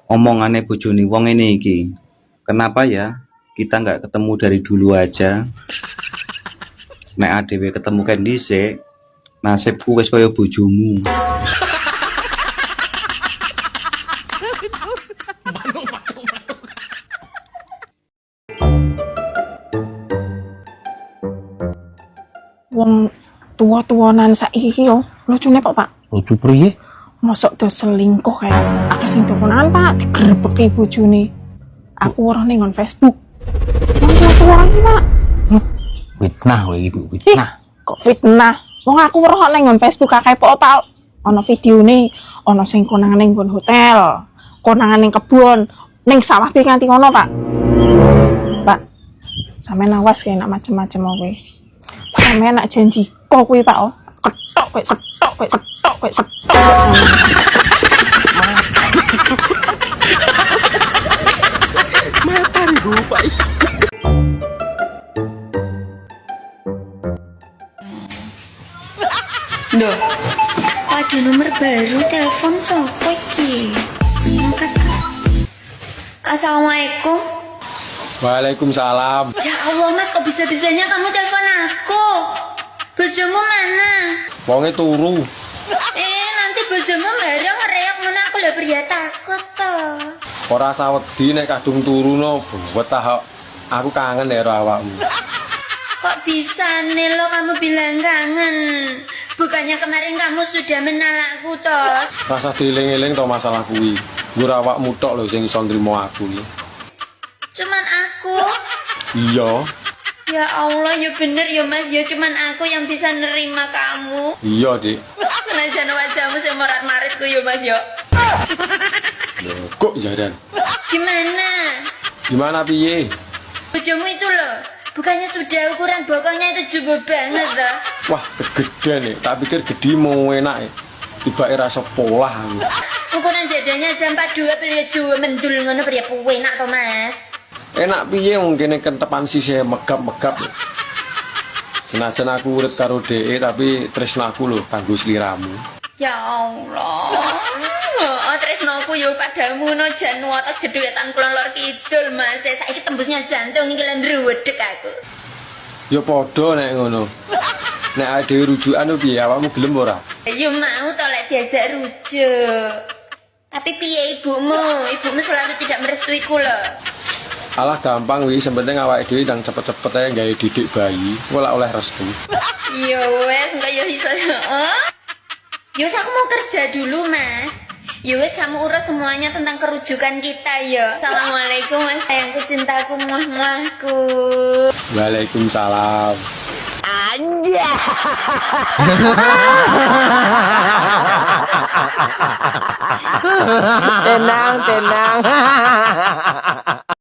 Omongane bojone wong ngene iki. Kenapa ya kita nggak ketemu dari dulu aja? Nek adewe ketemu kan dhisik, nasibku wis kaya bojomu. Wong tua-tuanan saiki yo lucune kok, Pak. Lucu priye? Mosok do selingkuh kayak akeh sing dokonan, Pak, digrebeki bojone. Aku ora ning Facebook. Wong tua-tua sih, Pak. Fitnah wae iku, fitnah. Kok fitnah? Wong aku ora ning Facebook akeh kok, Pak. Ana videone, ana sing konangan ning hotel, konangan ning kebon, ning sawah piye nganti ngono, Pak. Pak, sampeyan awas ya nak macem-macem kowe. Sampeyan nak janji kok kuwi, Pak, oh. Ketok kowe, ketok kowe, ketok kowe, ketok kowe. Makan gue, Pak. Duh, kok ada nomor baru telepon sopo iki? Angkat. Assalamualaikum. Waalaikumsalam. Ya Allah Mas, kok bisa-bisanya kamu telepon aku? Bojomu mana? Wonge turu. Nanti bojomu bareng ngereok mana aku lah pria takut toh. Ora sawedi nek kadung turu no buat tahu. Aku kangen karo awakmu. Kok bisa nih lo kamu bilang kangen? Bukannya kemarin kamu sudah menalakku toh? Rasa dieling-eling to masalah kuwi. Gur awakmu tok lho sing iso nrimo aku iki. Cuman aku. Iya, Ya Allah, ya bener ya Mas, ya cuman aku yang bisa nerima kamu. iya, Dik. Senajan wajahmu sing morat-maritku ya Mas ya. Loh, kok jaran? Gimana? Gimana piye? Bojomu itu loh, bukannya sudah ukuran bokongnya itu jumbo banget loh. Wah, kegedean nih. Tak pikir gede mau enak. Tiba rasa polah aku. Ukuran dadanya aja 42 pria Jawa mendul ngono pria enak toh Mas. Enak piye mungkin kentepan sisih megap-megap. Senajan aku urip karo dhek tapi tresnaku lho kanggo sliramu. Ya Allah. Oh, tresnoku yo padamu no jan otak jedhuetan kulon lor kidul Mas. Saiki tembusnya jantung iki lan ndruwedeg aku. Ya padha nek ngono. Nek ade rujukan piye awakmu gelem ora? Yo mau to lek diajak rujuk. Tapi piye ibumu? Ibumu selalu tidak merestuiku loh. Alah gampang wis, penting awake dhewe ndang cepet-cepet ae gawe didik bayi, ora oleh restu. Ya wes, enggak ya iso. Ya wes aku mau kerja dulu, Mas. Ya wes kamu urus semuanya tentang kerujukan kita ya. Assalamualaikum Mas sayangku cintaku muah-muahku. Waalaikumsalam. Tenang, tenang.